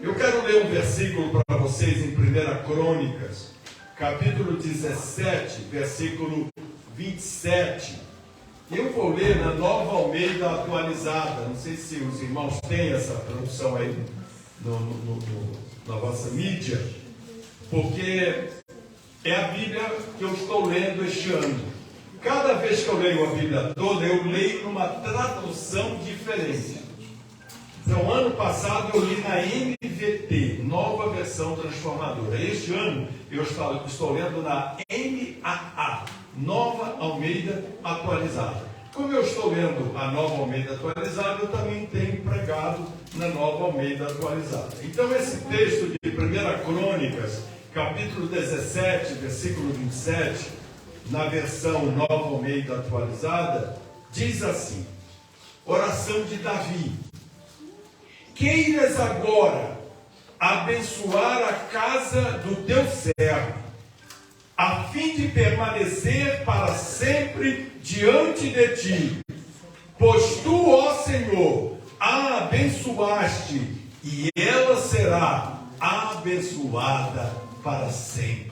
Eu quero ler um versículo para vocês em 1 Crônicas, capítulo 17, versículo 27. Eu vou ler na Nova Almeida atualizada. Não sei se os irmãos têm essa tradução aí na vossa mídia, porque é a Bíblia que eu estou lendo este ano. Cada vez que eu leio a Bíblia toda, eu leio numa tradução diferente. Então, ano passado eu li na NVT, Nova Versão Transformadora. Este ano eu estou lendo na NAA, Nova Almeida Atualizada. Como eu estou lendo a Nova Almeida Atualizada, eu também tenho pregado na Nova Almeida Atualizada. Então, esse texto de 1 Crônicas, capítulo 17, versículo 27, na versão Nova Almeida Atualizada, diz assim: oração de Davi. Queiras agora abençoar a casa do teu servo, a fim de permanecer para sempre diante de ti. Pois tu, ó Senhor, a abençoaste, e ela será abençoada para sempre.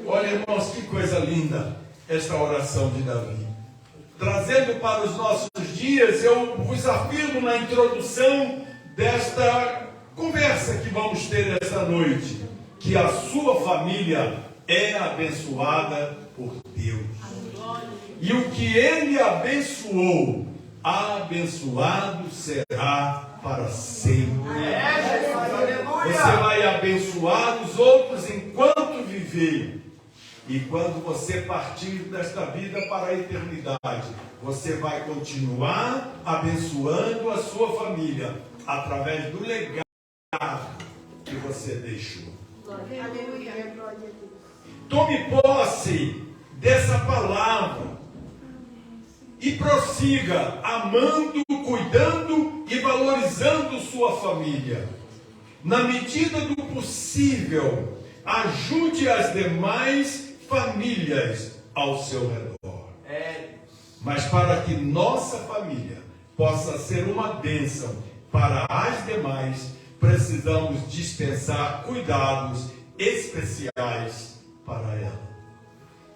Olha, irmãos, que coisa linda esta oração de Davi. Trazendo para os nossos dias, eu vos afirmo na introdução desta conversa que vamos ter esta noite, que a sua família é abençoada por Deus. E o que ele abençoou, abençoado será para sempre. Você vai abençoar os outros enquanto viver. E quando você partir desta vida para a eternidade, você vai continuar abençoando a sua família através do legado que você deixou. Tome posse dessa palavra e prossiga amando, cuidando e valorizando sua família. Na medida do possível, ajude as demais famílias ao seu redor. Mas para que nossa família possa ser uma bênção para as demais, precisamos dispensar cuidados especiais para ela.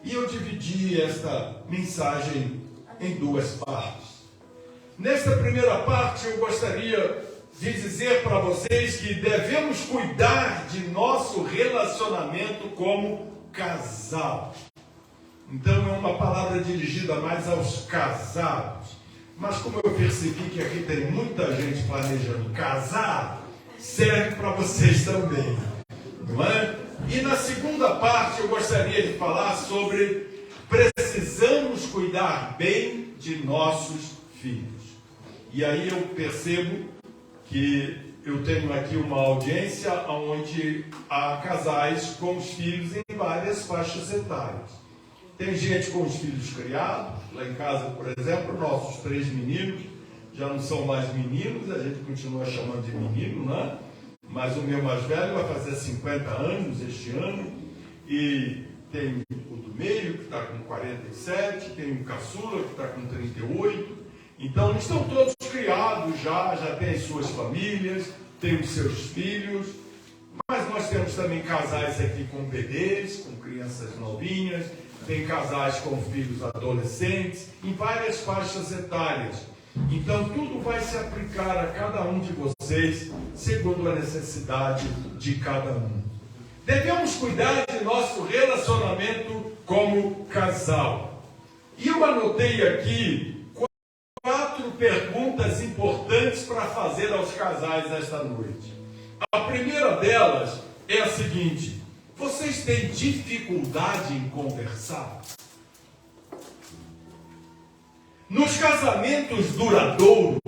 E eu dividi esta mensagem em duas partes. Nesta primeira parte, eu gostaria de dizer para vocês que devemos cuidar de nosso relacionamento como casal. Então é uma palavra dirigida mais aos casados. Mas como eu percebi que aqui tem muita gente planejando casar, serve para vocês também, não é? E na segunda parte eu gostaria de falar sobre precisamos cuidar bem de nossos filhos. E aí eu percebo que eu tenho aqui uma audiência onde há casais com os filhos em várias faixas etárias. Tem gente com os filhos criados. Lá em casa, por exemplo, nossos 3 meninos já não são mais meninos, a gente continua chamando de menino, né? Mas o meu mais velho vai fazer 50 anos este ano, e tem o do meio que está com 47, tem o caçula que está com 38. Então eles estão todos criados já têm as suas famílias, têm os seus filhos. Mas nós temos também casais aqui com bebês, com crianças novinhas, tem casais com filhos adolescentes, em várias faixas etárias. Então tudo vai se aplicar a cada um de vocês, segundo a necessidade de cada um. Devemos cuidar de nosso relacionamento como casal. E eu anotei aqui 4 perguntas importantes para fazer aos casais esta noite. A primeira delas é a seguinte: vocês têm dificuldade em conversar? Nos casamentos duradouros,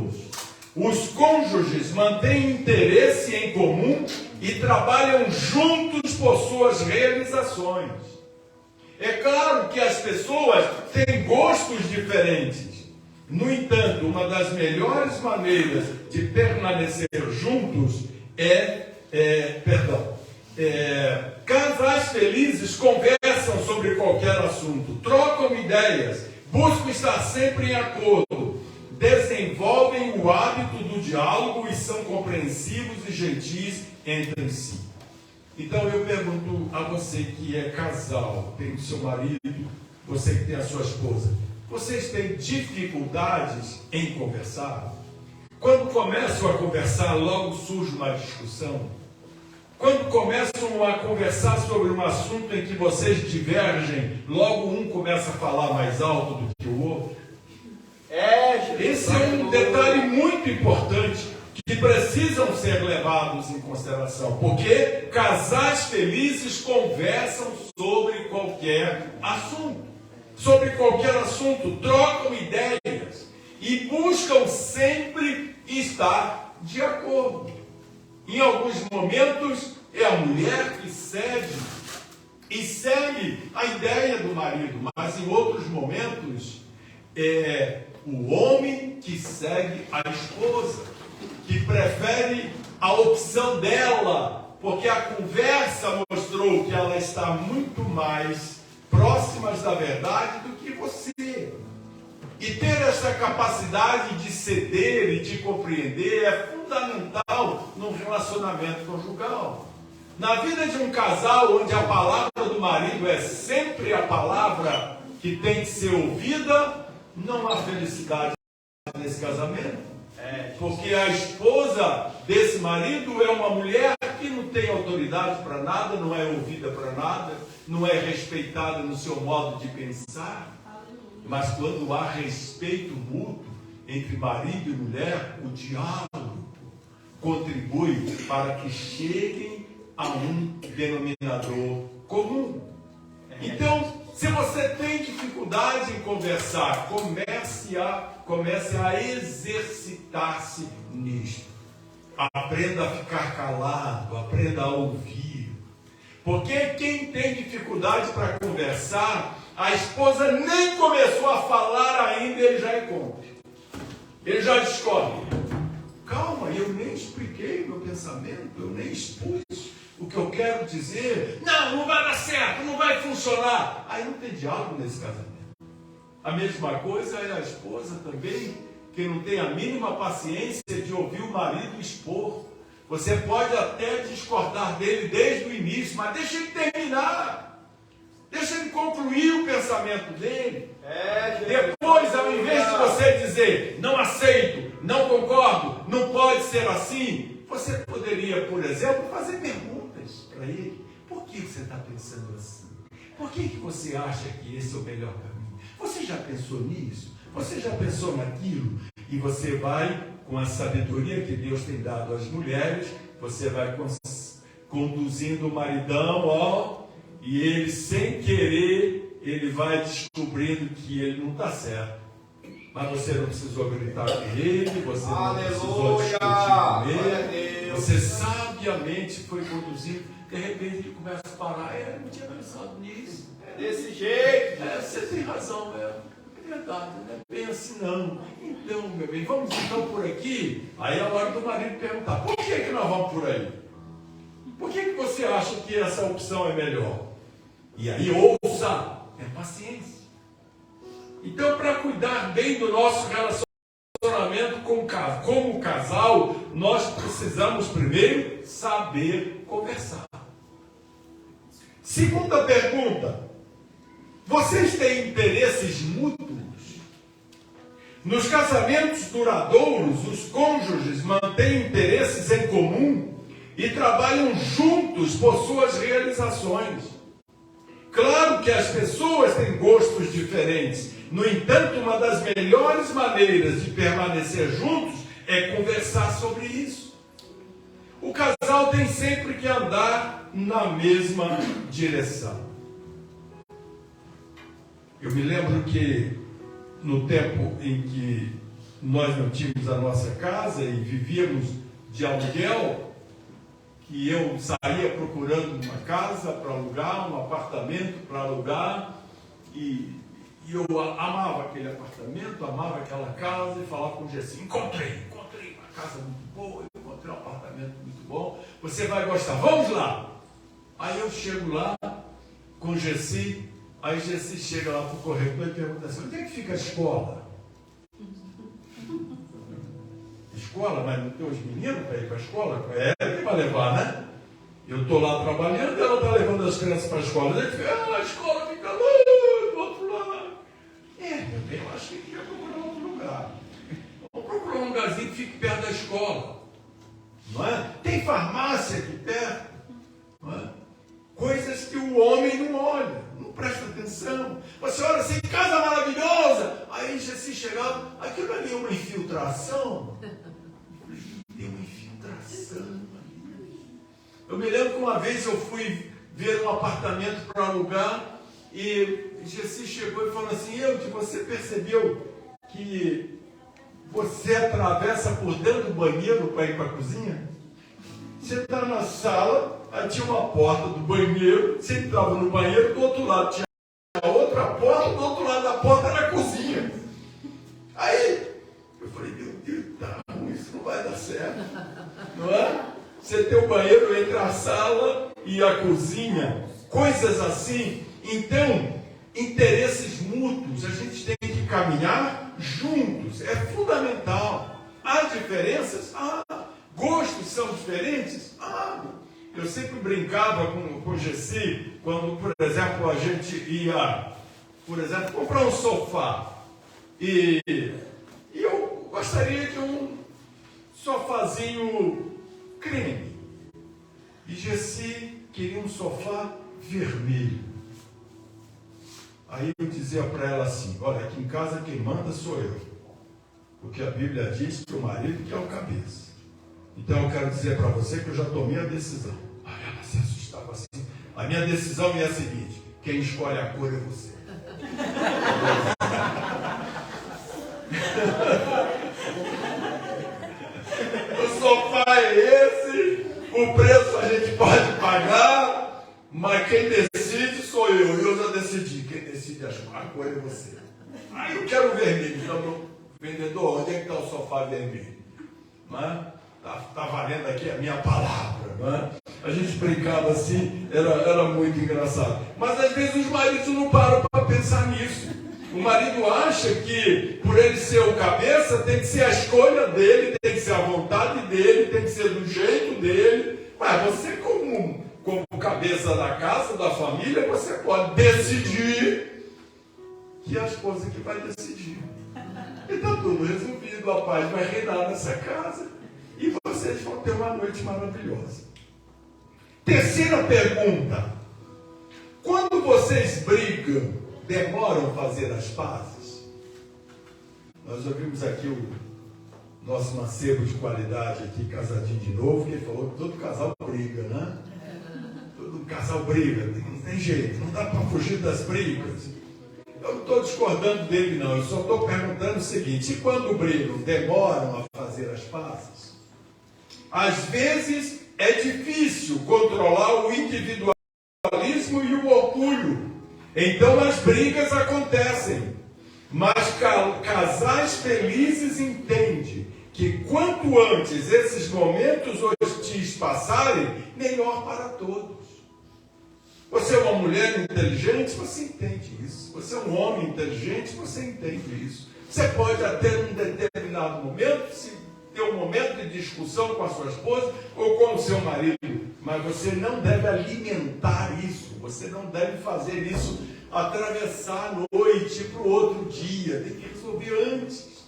os cônjuges mantêm interesse em comum e trabalham juntos por suas realizações. É claro que as pessoas têm gostos diferentes. No entanto, uma das melhores maneiras de permanecer juntos casais felizes conversam sobre qualquer assunto, trocam ideias, buscam estar sempre em acordo, desenvolvem o hábito do diálogo e são compreensivos e gentis entre si. Então eu pergunto a você que é casal, tem o seu marido, você que tem a sua esposa, vocês têm dificuldades em conversar? Quando começam a conversar, logo surge uma discussão. Quando começam a conversar sobre um assunto em que vocês divergem, logo um começa a falar mais alto do que o outro. Esse é um detalhe muito importante que precisam ser levados em consideração, porque casais felizes conversam sobre qualquer assunto, trocam ideias e buscam sempre estar de acordo. Em alguns momentos é a mulher que segue a ideia do marido, mas em outros momentos é o homem que segue a esposa, que prefere a opção dela, porque a conversa mostrou que ela está muito mais próxima da verdade do que você. E ter essa capacidade de ceder e de compreender é fundamental num relacionamento conjugal. Na vida de um casal onde a palavra do marido é sempre a palavra que tem que ser ouvida, não há felicidade nesse casamento. Porque a esposa desse marido é uma mulher que não tem autoridade para nada, não é ouvida para nada, não é respeitada no seu modo de pensar. Mas quando há respeito mútuo entre marido e mulher, o diálogo contribui para que cheguem a um denominador comum. Então, se você tem dificuldade em conversar, comece a exercitar-se nisto. Aprenda a ficar calado, aprenda a ouvir. Porque quem tem dificuldade para conversar, a esposa nem começou a falar ainda, ele já encontra. Ele já descobre. Calma, eu nem expliquei meu pensamento, eu nem expus o que eu quero dizer. Não vai dar certo, não vai funcionar. Aí não tem diálogo nesse casamento. A mesma coisa é a esposa também, que não tem a mínima paciência de ouvir o marido expor. Você pode até discordar dele desde o início, mas deixa ele terminar. Deixa ele concluir o pensamento dele. Depois, ao invés de você dizer, não aceito, não concordo, não pode ser assim, você poderia, por exemplo, fazer perguntas para ele. Por que você está pensando assim? Por que você acha que esse é o melhor caminho? Você já pensou nisso? Você já pensou naquilo? E você vai, com a sabedoria que Deus tem dado às mulheres, você vai conduzindo o maridão, e ele, sem querer, ele vai descobrindo que ele não está certo. Mas você não precisou gritar com ele, você não precisou discutir com ele. Você sabiamente foi conduzindo. De repente ele começa a parar. Eu não tinha pensado nisso. É desse jeito. Você tem razão, é verdade, não é bem assim não. Então, meu bem, vamos então por aqui. Aí é a hora do marido perguntar, por que nós vamos por aí? Por que você acha que essa opção é melhor? E aí ouça, é paciência. Então, para cuidar bem do nosso relacionamento como casal, nós precisamos primeiro saber conversar. Segunda pergunta: vocês têm interesses mútuos? Nos casamentos duradouros, os cônjuges mantêm interesses em comum e trabalham juntos por suas realizações. Claro que as pessoas têm gostos diferentes. No entanto, uma das melhores maneiras de permanecer juntos é conversar sobre isso. O casal tem sempre que andar na mesma direção. Eu me lembro que no tempo em que nós não tínhamos a nossa casa e vivíamos de aluguel, que eu saía procurando uma casa para alugar, um apartamento para alugar, e eu amava aquele apartamento, amava aquela casa, e falava com o Gessi, encontrei uma casa muito boa, eu encontrei um apartamento muito bom, você vai gostar, vamos lá! Aí eu chego lá com o Gessi, aí o Gessi chega lá para o corredor e pergunta assim, onde é que fica a escola? escola, mas não tem os meninos para ir para a escola, é ela que vai levar, né? Eu estou lá trabalhando e ela está levando as crianças para a escola. A gente fica, a escola fica lá do outro lado. Meu bem, eu acho que queria procurar outro lugar. Vamos procurar um lugarzinho que fique perto da escola. Não é? Tem farmácia aqui perto. Não é? Coisas que o homem não olha, não presta atenção. Você olha assim, casa maravilhosa. Aí Jessy chegava, aquilo ali é uma infiltração. Tem uma infiltração. Eu me lembro que uma vez eu fui ver um apartamento para alugar e Jessy chegou e falou assim, você percebeu que você atravessa por dentro do banheiro para ir para a cozinha? Você está na sala, aí tinha uma porta do banheiro, você entrava no banheiro, do outro lado tinha outra porta, do outro lado da porta era a cozinha. Aí eu falei, meu Deus, tá ruim, isso não vai dar certo. Não é? Você tem o banheiro entre a sala e a cozinha, coisas assim. Então, interesses mútuos, a gente tem que caminhar juntos, é fundamental. Há diferenças? Gostos são diferentes? Eu sempre brincava com Jessy, quando, por exemplo, a gente ia, comprar um sofá. E eu gostaria de um sofazinho creme. E Jessy queria um sofá vermelho. Aí eu dizia para ela assim, olha, aqui em casa quem manda sou eu. Porque a Bíblia diz que o marido que é o cabeça. Então eu quero dizer para você que eu já tomei a decisão. Aí ela se assustava assim. A minha decisão é a seguinte, quem escolhe a cor é você. O sofá é esse, o preço a gente pode pagar, mas quem decide sou eu. Eu já decidi, quem decide a cor é você. Aí eu quero vermelho. Então, vendedor, onde é que está o sofá vermelho? Está valendo aqui a minha palavra. Não é? A gente brincava assim, era muito engraçado. Mas às vezes os maridos não param para pensar nisso. O marido acha que, por ele ser o cabeça, tem que ser a escolha dele, tem que ser a vontade dele, tem que ser do jeito dele. Mas você, como cabeça da casa, da família, você pode decidir que é a esposa que vai decidir. E está tudo resolvido, a paz vai reinar nessa casa e vocês vão ter uma noite maravilhosa. Terceira pergunta. Quando vocês brigam, demoram a fazer as pazes? Nós ouvimos aqui o nosso mancebo de qualidade aqui, casadinho de novo, que ele falou que todo casal briga, né? Todo casal briga, não tem jeito, não dá para fugir das brigas. Eu não estou discordando dele não, eu só estou perguntando o seguinte, e quando brigam, demoram a fazer as pazes? Às vezes é difícil controlar o individualismo e o orgulho. Então as brigas acontecem, mas casais felizes entendem que quanto antes esses momentos hostis passarem, melhor para todos. Você é uma mulher inteligente, você entende isso. Você é um homem inteligente, você entende isso. Você pode até num determinado momento, se ter um momento de discussão com a sua esposa ou com o seu marido, mas você não deve alimentar isso, você não deve fazer isso atravessar a noite para o outro dia, tem que resolver antes.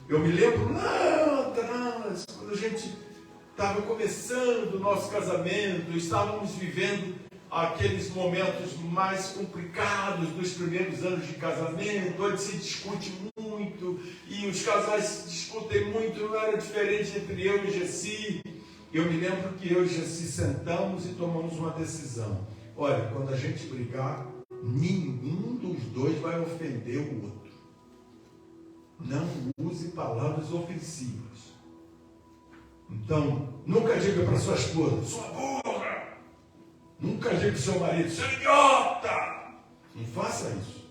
Eu me lembro lá atrás, quando a gente estava começando o nosso casamento, estávamos vivendo aqueles momentos mais complicados dos primeiros anos de casamento, onde se discute muito, e os casais discutem muito, não era diferente entre eu e Jessy. Eu me lembro que eu e Jessy sentamos e tomamos uma decisão. Olha, quando a gente brigar, nenhum dos dois vai ofender o outro. Não use palavras ofensivas. Então, nunca diga para sua esposa, sua burra. Nunca diga para o seu marido, seu idiota. Não faça isso.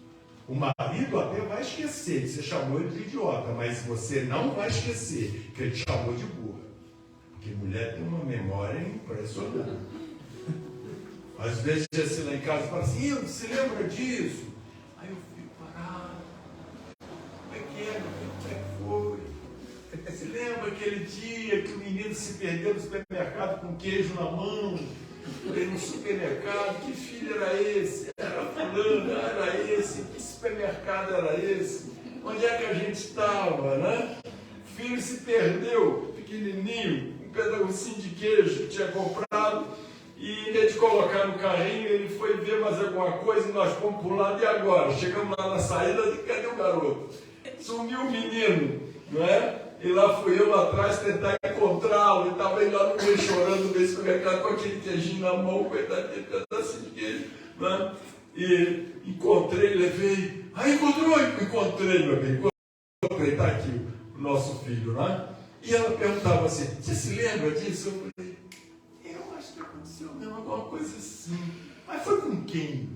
O marido até vai esquecer que você chamou ele de idiota, mas você não vai esquecer que ele te chamou de burra. Porque mulher tem uma memória impressionante. Às vezes, Jessy lá em casa fala assim, você lembra disso? Aí eu fico parado. Como é que é? Como é que foi? Você lembra aquele filho se perdeu no supermercado com queijo na mão. Falei, no supermercado, que filho era esse? Era fulano, era esse, que supermercado era esse? Onde é que a gente estava, né? O filho se perdeu, pequenininho, um pedacinho de queijo que tinha comprado, e em vez de colocar no carrinho, ele foi ver mais alguma coisa e nós fomos para o lado. E agora? Chegamos lá na saída e cadê o garoto? Sumiu o menino, não é? E lá fui eu lá atrás tentar encontrá-lo, e estava ele lá no meio chorando no supermercado com aquele queijinho na mão, coitadinho, pedacinho de queijo, né? E encontrei, levei. Encontrei, meu bem, encontrei, está aqui o nosso filho, né? E ela perguntava assim, você se lembra disso? Eu falei, eu acho que aconteceu mesmo alguma coisa assim. Mas foi com quem?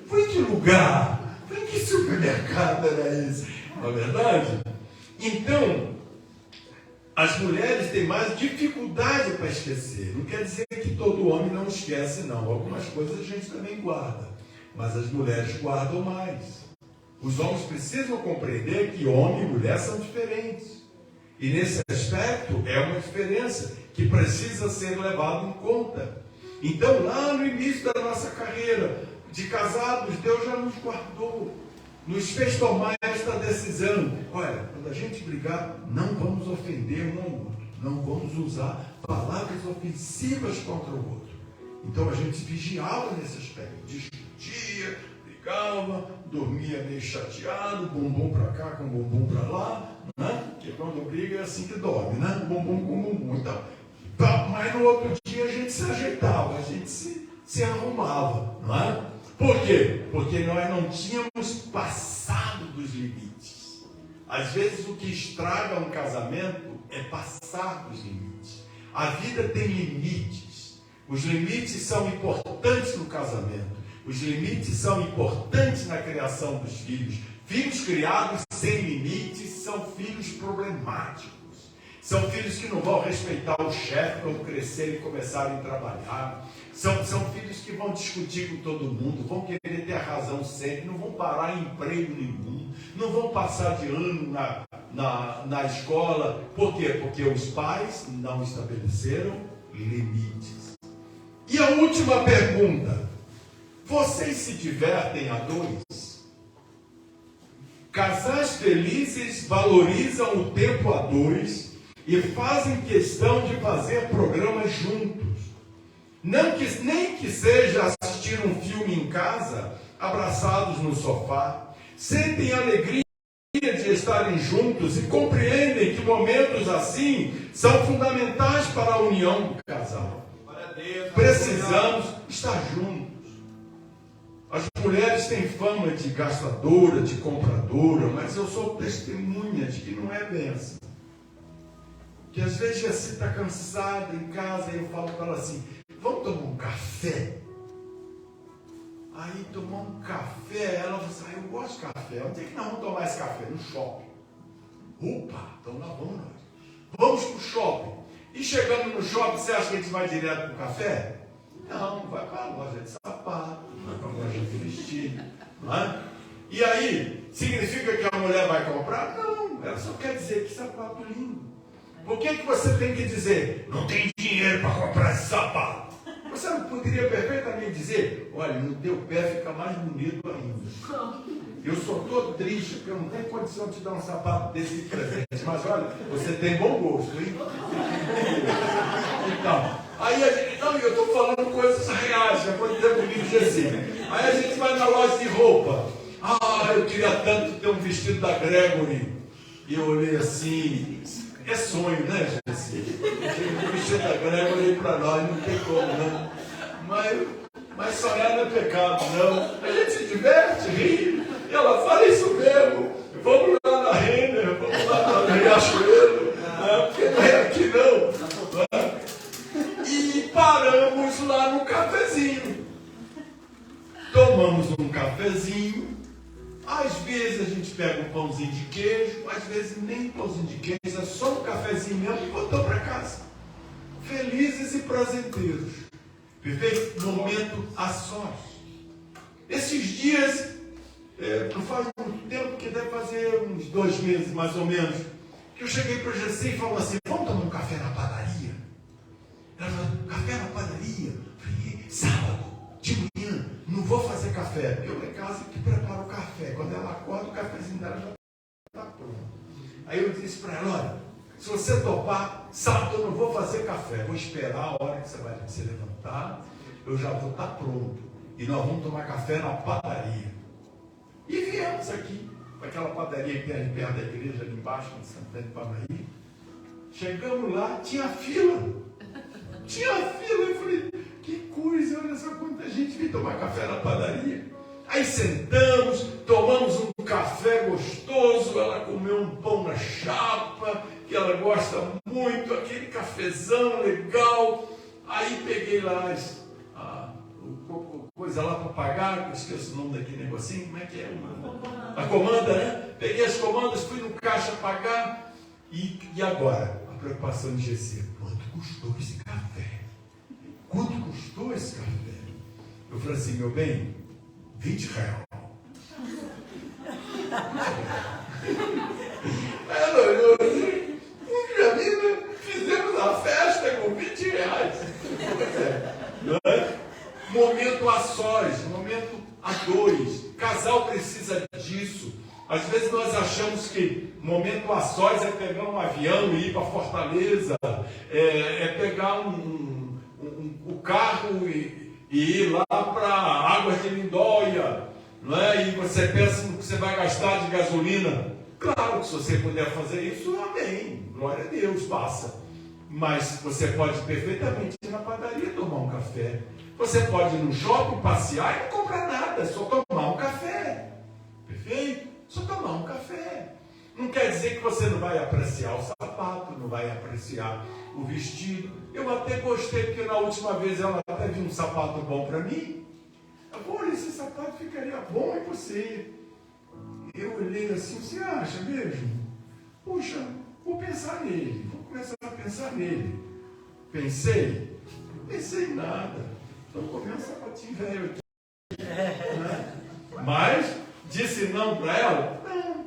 Foi em que lugar? Foi em que supermercado era esse? Não é verdade? Então, as mulheres têm mais dificuldade para esquecer. Não quer dizer que todo homem não esquece, não. Algumas coisas a gente também guarda. Mas as mulheres guardam mais. Os homens precisam compreender que homem e mulher são diferentes. E nesse aspecto é uma diferença que precisa ser levada em conta. Então, lá no início da nossa carreira de casados, Deus já nos guardou. Nos fez tomar esta decisão. Olha, quando a gente brigar, não vamos ofender um ao outro. Não vamos usar palavras ofensivas contra o outro. Então a gente vigiava nesse aspecto. Discutia, brigava, dormia meio chateado, bumbum para cá com bumbum para lá, né? Porque quando briga é assim que dorme, né? Bumbum com bumbum. Então, mas no outro dia a gente se ajeitava, a gente se arrumava, não é? Por quê? Porque nós não tínhamos passado dos limites. Às vezes o que estraga um casamento é passar dos limites. A vida tem limites. Os limites são importantes no casamento. Os limites são importantes na criação dos filhos. Filhos criados sem limites são filhos problemáticos. São filhos que não vão respeitar o chefe quando crescerem e começarem a trabalhar. São filhos que vão discutir com todo mundo, vão querer ter a razão sempre, não vão parar em emprego nenhum, não vão passar de ano na escola. Por quê? Porque os pais não estabeleceram limites. E a última pergunta: vocês se divertem a dois? Casais felizes valorizam o tempo a dois e fazem questão de fazer programas juntos. Nem que seja assistir um filme em casa, abraçados no sofá. Sentem alegria de estarem juntos e compreendem que momentos assim são fundamentais para a união do casal. Precisamos estar juntos. As mulheres têm fama de gastadora, de compradora, mas eu sou testemunha de que não é bem assim. Que às vezes você está cansada em casa e eu falo para ela assim, vamos tomar um café? Aí tomar um café, ela fala assim, eu gosto de café, onde é que nós vamos tomar esse café? No shopping. Opa, então lá vamos nós. Vamos para o shopping. E chegando no shopping, você acha que a gente vai direto para o café? Não, vai para a loja de sapato, vai para a loja de vestido, não é? E aí, significa que a mulher vai comprar? Não, ela só quer dizer que sapato lindo. Por que você tem que dizer, não tem dinheiro para comprar esse sapato? Você não poderia perfeitamente dizer, olha, no teu pé fica mais bonito ainda. Eu sou todo triste, porque eu não tenho condição de te dar um sapato desse de presente. Mas olha, você tem bom gosto, hein? Então, aí a gente, não, eu estou falando coisas reais, já pode ter comigo assim. Aí a gente vai na loja de roupa. Ah, eu queria tanto ter um vestido da Gregory. E eu olhei assim, é sonho, né, Jessi? O vestido da Gregory para nós não tem como, né? Mas sonhar não é pecado, não. A gente se diverte, ri. E ela fala isso mesmo. Vamos lá na Renner, vamos lá na Riachuelo, porque não é aqui não. E paramos lá no cafezinho. Tomamos um cafezinho. Às vezes a gente pega um pãozinho de queijo, às vezes nem pãozinho de queijo, é só um cafezinho mesmo e voltou para casa. Felizes e prazenteiros. Perfeito? Momento a sós. Esses dias, não faz muito tempo, que deve fazer uns 2 meses mais ou menos, que eu cheguei para a Gessi e falou assim, vamos tomar um café na padaria? Ela falou, café na padaria? Eu falei, sábado, de manhã, não vou fazer café. Eu lá em casa que preparo o café. Quando ela acorda, o cafezinho dela já está pronto. Aí eu disse para ela, olha, se você topar, sábado eu não vou fazer café. Vou esperar a hora que você vai se levantar, eu já vou estar pronto. E nós vamos tomar café na padaria. E viemos aqui, aquela padaria que tem ali perto da igreja, ali embaixo, em Santana de Parnaíba. Chegamos lá, tinha fila. Tinha fila. Eu falei, que coisa, olha só quanta gente veio tomar café na padaria. Aí sentamos, tomamos um café gostoso, ela comeu um pão na chapa, que ela gosta muito, aquele cafezão legal. Aí peguei lá coisa lá para pagar, eu esqueço o nome daquele negocinho, como é que é? A comanda, né? Peguei as comandas, fui no caixa pagar, e agora? A preocupação de Gessi, quanto custou esse café? Quanto custou esse café? Eu falei assim, meu bem, R$20. Ela olhou assim, fizemos a festa com R$20. Não é? Momento a sós, momento a dois. Casal precisa disso. Às vezes nós achamos que momento a sós é pegar um avião e ir para Fortaleza, é pegar o carro e ir lá para Águas de Lindóia, não é? E você pensa no que você vai gastar de gasolina. Claro que se você puder fazer isso, amém. Glória a Deus, passa. Mas você pode perfeitamente ir na padaria tomar um café. Você pode ir no shopping, passear e não comprar nada, só tomar um café. Perfeito? Só tomar um café. Não quer dizer que você não vai apreciar o sapato, não vai apreciar o vestido. Eu até gostei, porque na última vez ela até viu um sapato bom para mim. Olha, esse sapato ficaria bom em você. Eu olhei assim, você acha mesmo? Puxa, vou pensar nele, vou começar a pensar nele. Pensei em nada. Então comprei um sapatinho velho aqui. Né? Mas disse não para ela? Não.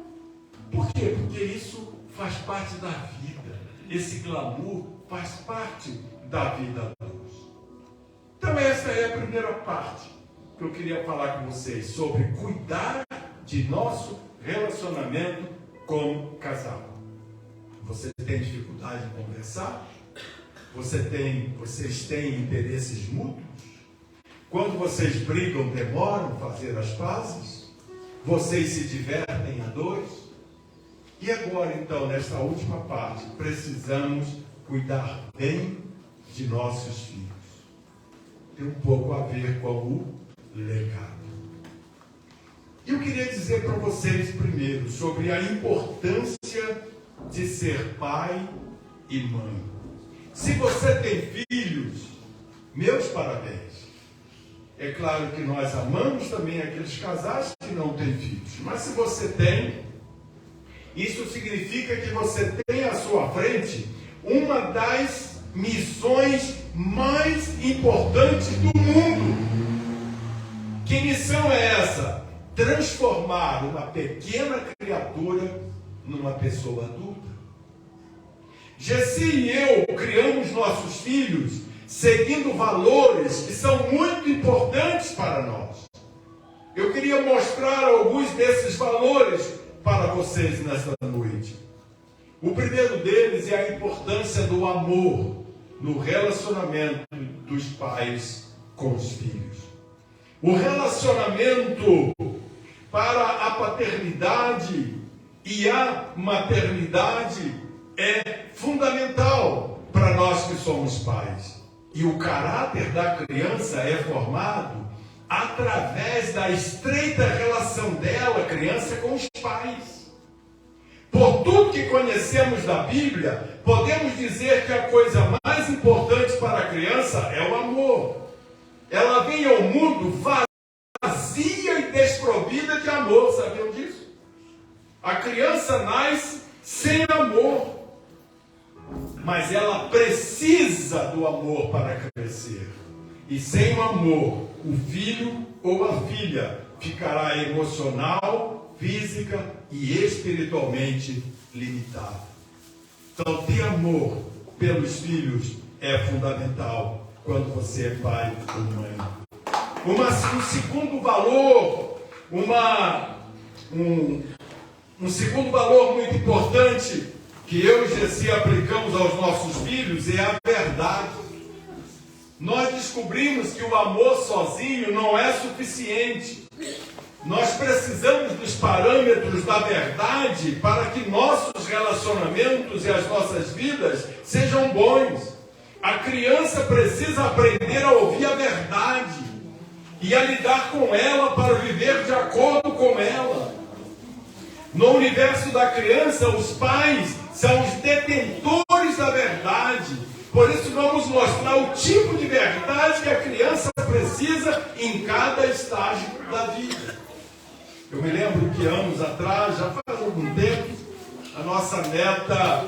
Por quê? Porque isso faz parte da vida. Esse glamour faz parte da vida a Deus. Então essa é a primeira parte que eu queria falar com vocês, sobre cuidar de nosso relacionamento como casal. Você tem dificuldade em conversar? Vocês têm interesses mútuos? Quando vocês brigam, demoram a fazer as pazes? Vocês se divertem a dois? E agora, então, nesta última parte, precisamos cuidar bem de nossos filhos. Tem um pouco a ver com o legado. Eu queria dizer para vocês primeiro sobre a importância de ser pai e mãe. Se você tem filhos, meus parabéns. É claro que nós amamos também aqueles casais que não têm filhos. Mas se você tem, isso significa que você tem à sua frente uma das missões mais importantes do mundo. Que missão é essa? Transformar uma pequena criatura numa pessoa adulta. Gessi e eu criamos nossos filhos seguindo valores que são muito importantes para nós. Eu queria mostrar alguns desses valores para vocês nesta noite. O primeiro deles é a importância do amor no relacionamento dos pais com os filhos. O relacionamento para a paternidade e a maternidade é fundamental para nós que somos pais. E o caráter da criança é formado através da estreita relação dela, criança, com os pais. Por tudo que conhecemos da Bíblia, podemos dizer que a coisa mais importante para a criança é o amor. Ela vem ao mundo vazia e desprovida de amor, sabiam disso? A criança nasce sem amor. Mas ela precisa do amor para crescer. E sem o amor, o filho ou a filha ficará emocional, física e espiritualmente limitado. Então, ter amor pelos filhos é fundamental quando você é pai ou mãe. Um segundo valor, um segundo valor muito importante que eu e Gessi aplicamos aos nossos filhos é a verdade. Nós descobrimos que o amor sozinho não é suficiente. Nós precisamos dos parâmetros da verdade para que nossos relacionamentos e as nossas vidas sejam bons. A criança precisa aprender a ouvir a verdade e a lidar com ela para viver de acordo com ela. No universo da criança, os pais são os detentores da verdade. Por isso vamos mostrar o tipo de verdade que a criança precisa em cada estágio da vida. Eu me lembro que anos atrás, já faz algum tempo, a nossa neta,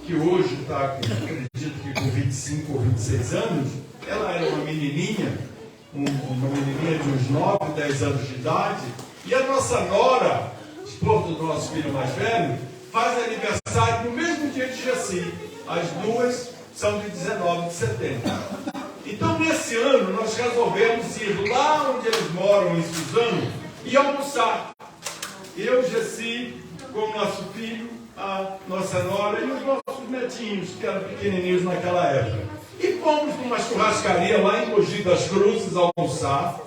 que hoje está, acredito que com 25 ou 26 anos, ela era uma menininha de uns 9, 10 anos de idade, e a nossa nora, esposa do nosso filho mais velho, faz aniversário no mesmo dia de Gessi. As duas são de 19 de setembro. Então, nesse ano, nós resolvemos ir lá onde eles moram, em Suzano, e almoçar. Eu, Gessi, com o nosso filho, a nossa nora e os nossos netinhos, que eram pequenininhos naquela época. E fomos numa churrascaria lá em Mogi das Cruzes almoçar.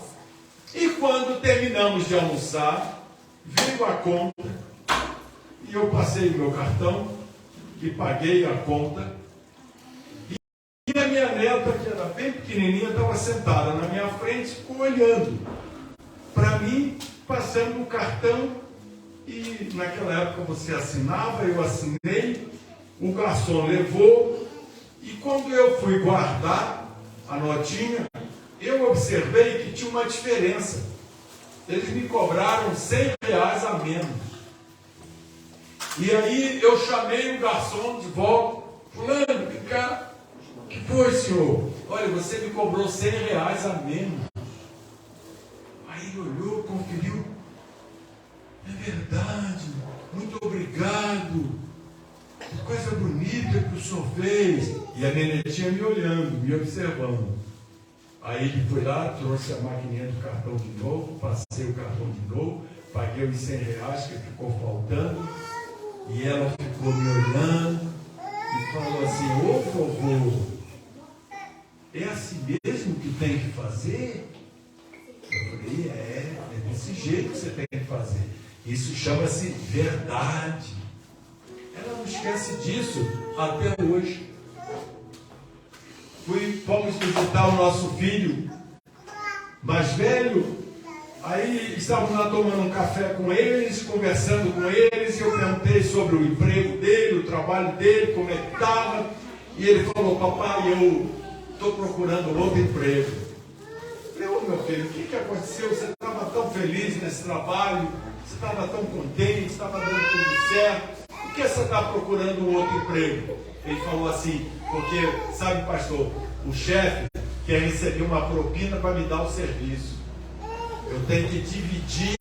E quando terminamos de almoçar, veio a conta, e eu passei o meu cartão e paguei a conta. E a minha neta, que era bem pequenininha, estava sentada na minha frente, ficou olhando para mim, passando o cartão. E naquela época você assinava, eu assinei, o garçom levou, e quando eu fui guardar a notinha, eu observei que tinha uma diferença. Eles me cobraram R$100 a menos. E aí eu chamei o garçom de volta. Fulano, que foi, senhor? Olha, você me cobrou R$100 a menos. Aí ele olhou, conferiu. É verdade, muito obrigado. Que coisa bonita que o senhor fez. E a nenetinha me olhando, me observando. Aí ele foi lá, trouxe a maquininha do cartão de novo, passei o cartão de novo, paguei os R$100 que ficou faltando, e ela ficou me olhando e falou assim: ô vovô, é assim mesmo que tem que fazer? Eu falei: é desse jeito que você tem que fazer. Isso chama-se verdade. Ela não esquece disso até hoje. Fomos visitar o nosso filho mais velho. Aí estávamos lá tomando um café com eles, conversando com eles, e eu perguntei sobre o emprego dele, o trabalho dele, como é que estava. E ele falou: papai, eu estou procurando outro emprego. Eu falei: ô meu filho, o que aconteceu? Você estava tão feliz nesse trabalho, você estava tão contente, estava dando tudo certo. Por que você está procurando um outro emprego? Ele falou assim: porque, sabe, pastor, o chefe quer receber uma propina para me dar o serviço. Eu tenho que dividir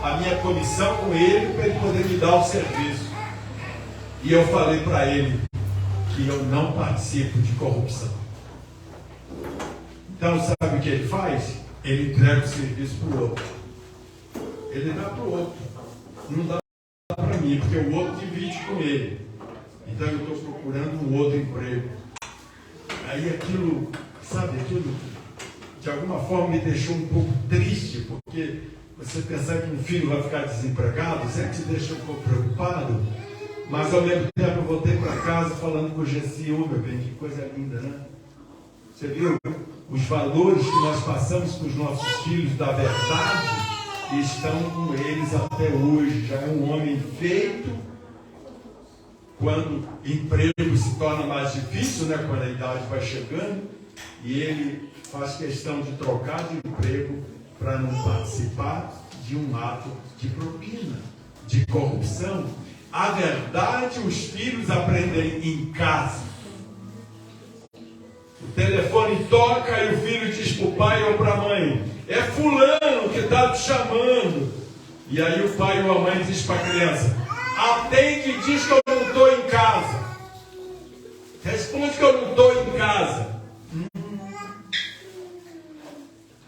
a minha comissão com ele para ele poder me dar o serviço. E eu falei para ele que eu não participo de corrupção. Então, sabe o que ele faz? Ele entrega o serviço para o outro. Ele dá para o outro. Não dá para mim, porque o outro divide com ele. Então eu estou procurando um outro emprego. Aí aquilo, sabe, aquilo de alguma forma me deixou um pouco triste, porque você pensar que um filho vai ficar desempregado sempre te deixa um pouco preocupado. Mas ao mesmo tempo eu voltei para casa falando com o Gessi: ô meu bem, que coisa linda, né? Você viu os valores que nós passamos para os nossos filhos da verdade, estão com eles até hoje. Já é um homem feito. Quando o emprego se torna mais difícil, né, quando a idade vai chegando, e ele faz questão de trocar de emprego para não participar de um ato de propina, de corrupção. A verdade os filhos aprendem em casa. O telefone toca e o filho diz para o pai ou para a mãe: é fulano que está te chamando. E aí o pai ou a mãe diz para a criança: atende e diz que eu não estou em casa. Responde que eu não estou em casa.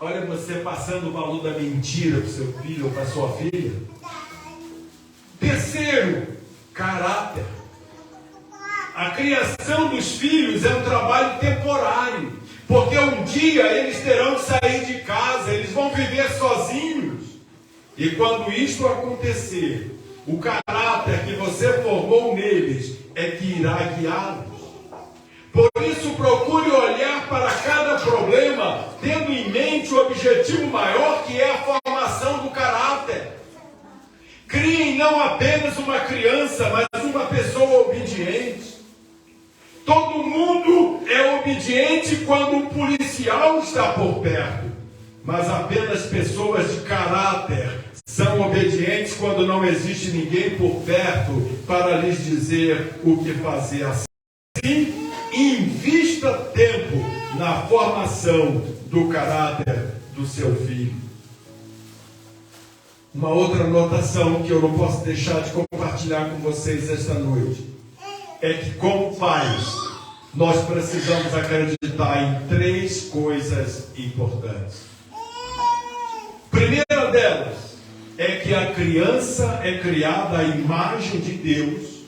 Olha você passando o valor da mentira para o seu filho ou para sua filha. Terceiro, caráter. A criação dos filhos é um trabalho temporário, porque um dia eles terão que sair de casa, eles vão viver sozinhos. E quando isto acontecer, o caráter que você formou neles é que irá guiá-los. Por isso, procure olhar para cada problema tendo em mente o objetivo maior, que é a formação do caráter. Criem não apenas uma criança, mas uma pessoa obediente. Todo mundo é obediente quando o policial está por perto, mas apenas pessoas de caráter são obedientes quando não existe ninguém por perto para lhes dizer o que fazer. Assim, invista tempo na formação do caráter do seu filho. Uma outra anotação que eu não posso deixar de compartilhar com vocês esta noite é que, como pais, nós precisamos acreditar em 3 coisas importantes. Primeira delas é que a criança é criada à imagem de Deus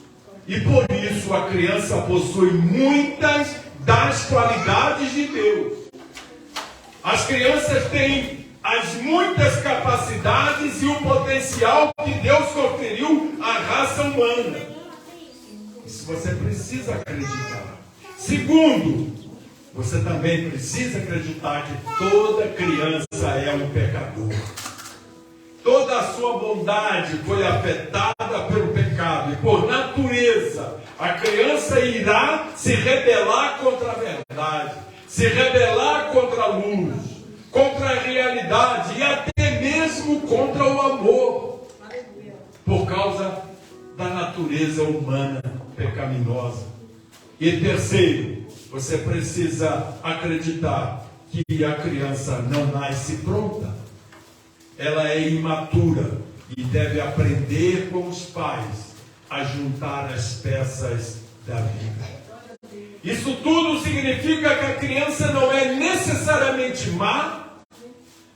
e por isso a criança possui muitas das qualidades de Deus. As crianças têm as muitas capacidades e o potencial que Deus conferiu à raça humana. Isso você precisa acreditar. Segundo, você também precisa acreditar que toda criança é um pecador. Toda a sua bondade foi afetada pelo pecado. E por natureza, a criança irá se rebelar contra a verdade, se rebelar contra a luz, contra a realidade e até mesmo contra o amor. Por causa da natureza humana pecaminosa. E terceiro, você precisa acreditar que a criança não nasce pronta. Ela é imatura e deve aprender com os pais a juntar as peças da vida. Isso tudo significa que a criança não é necessariamente má,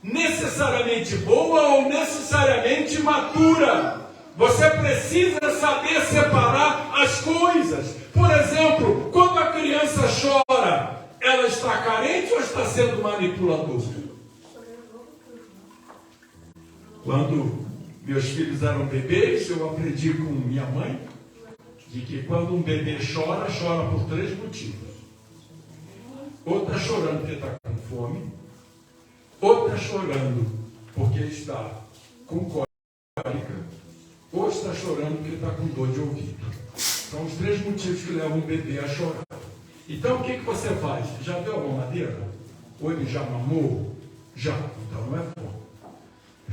necessariamente boa ou necessariamente matura. Você precisa saber separar as coisas. Por exemplo, quando a criança chora, ela está carente ou está sendo manipuladora? Quando meus filhos eram bebês, eu aprendi com minha mãe de que quando um bebê chora, chora por 3 motivos. Ou está chorando porque está com fome, ou está chorando porque está com cólica, ou está chorando porque está com dor de ouvido. São os 3 motivos que levam um bebê a chorar. Então o que você faz? Já deu a mamadeira? Ou ele já mamou? Já. Então não é bom.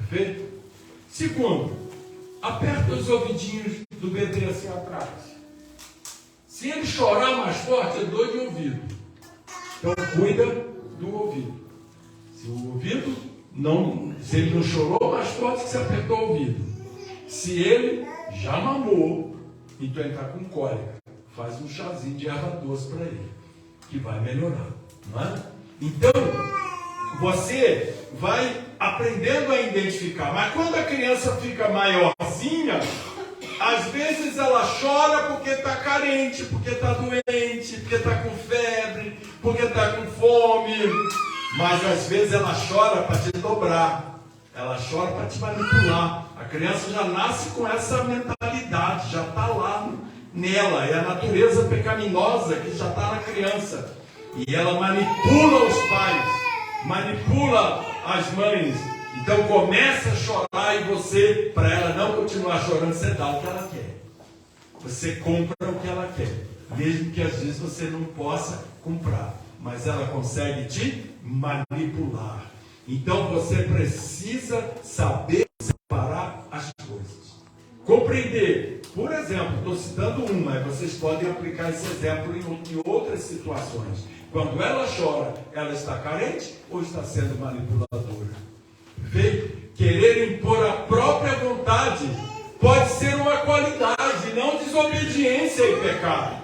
Perfeito? Segundo, aperta os ouvidinhos do bebê assim atrás. Se ele chorar mais forte, é dor de ouvido. Então cuida do ouvido. Se o ouvido não, se ele não chorou mais forte, que você apertou o ouvido. Se ele já mamou, então ele está com cólica, faz um chazinho de erva doce para ele, que vai melhorar, não é? Então, você vai aprendendo a identificar, mas quando a criança fica maiorzinha, às vezes ela chora porque está carente, porque está doente, porque está com febre, porque está com fome, mas às vezes ela chora para te dobrar, ela chora para te manipular. A criança já nasce com essa mentalidade, já está lá nela, é a natureza pecaminosa que já está na criança. E ela manipula os pais, manipula as mães. Então começa a chorar e você, para ela não continuar chorando, você dá o que ela quer. Você compra o que ela quer, mesmo que às vezes você não possa comprar. Mas ela consegue te manipular. Então você precisa saber separar as coisas. Compreender. Por exemplo, estou citando uma, mas vocês podem aplicar esse exemplo em outras situações. Quando ela chora, ela está carente ou está sendo manipuladora? Perfeito? Querer impor a própria vontade pode ser uma qualidade, não desobediência e pecado.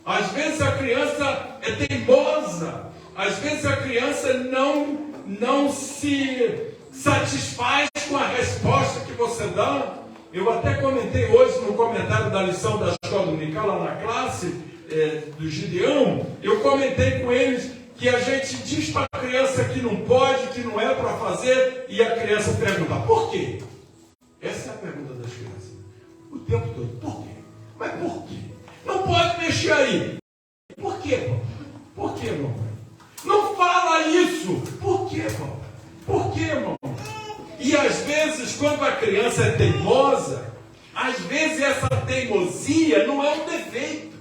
Às vezes a criança é teimosa. Às vezes a criança não se satisfaz com a resposta que você dá. Eu até comentei hoje no comentário da lição da escola dominical, lá na classe do Gideão, eu comentei com eles que a gente diz para a criança que não pode, que não é para fazer, e a criança pergunta, por quê? Essa é a pergunta das crianças. O tempo todo, por quê? Mas por quê? Não pode mexer aí. Por quê, papai? Por quê, mamãe? Não fala isso. Por quê, papai? Por quê, mamãe? E às vezes, quando a criança é teimosa, às vezes essa teimosia não é um defeito.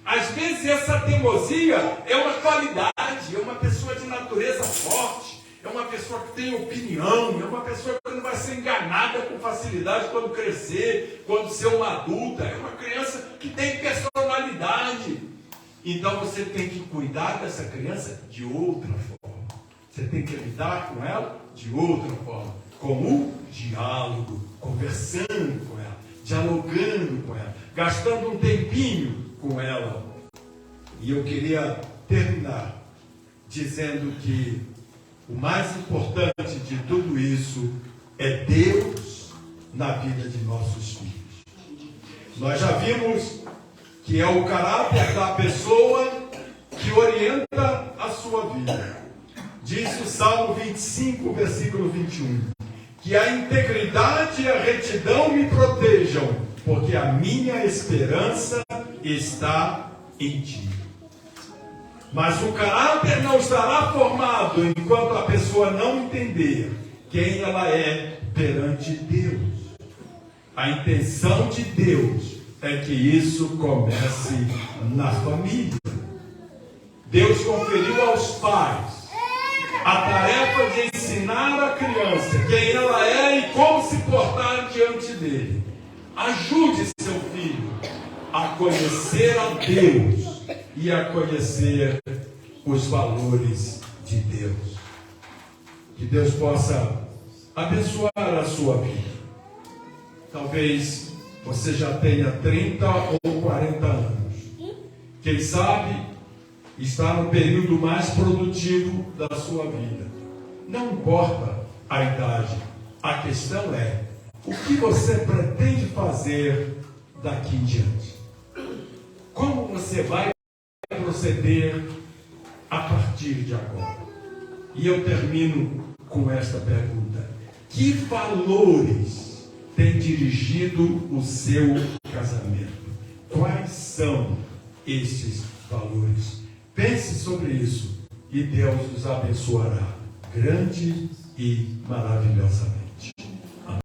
Às vezes essa teimosia é uma qualidade, é uma pessoa de natureza forte, é uma pessoa que tem opinião, é uma pessoa que não vai ser enganada com facilidade quando crescer, quando ser uma adulta, é uma criança que tem personalidade. Então você tem que cuidar dessa criança de outra forma. Você tem que lidar com ela de outra forma, com o diálogo, conversando com ela, dialogando com ela, gastando um tempinho com ela. E eu queria terminar dizendo que o mais importante de tudo isso é Deus na vida de nossos filhos. Nós já vimos que é o caráter da pessoa que orienta a sua vida. Diz o Salmo 25, versículo 21, que a integridade e a retidão me protejam, porque a minha esperança está em ti. Mas o caráter não estará formado enquanto a pessoa não entender quem ela é perante Deus. A intenção de Deus é que isso comece na família. Deus conferiu aos pais a tarefa de ensinar a criança quem ela é e como se portar diante dele. Ajude seu filho a conhecer a Deus e a conhecer os valores de Deus. Que Deus possa abençoar a sua vida. Talvez você já tenha 30 ou 40 anos. Quem sabe está no período mais produtivo da sua vida. Não importa a idade. A questão é o que você pretende fazer daqui em diante. Como você vai proceder a partir de agora? E eu termino com esta pergunta: que valores tem dirigido o seu casamento? Quais são estes valores? Pense sobre isso e Deus os abençoará grande e maravilhosamente.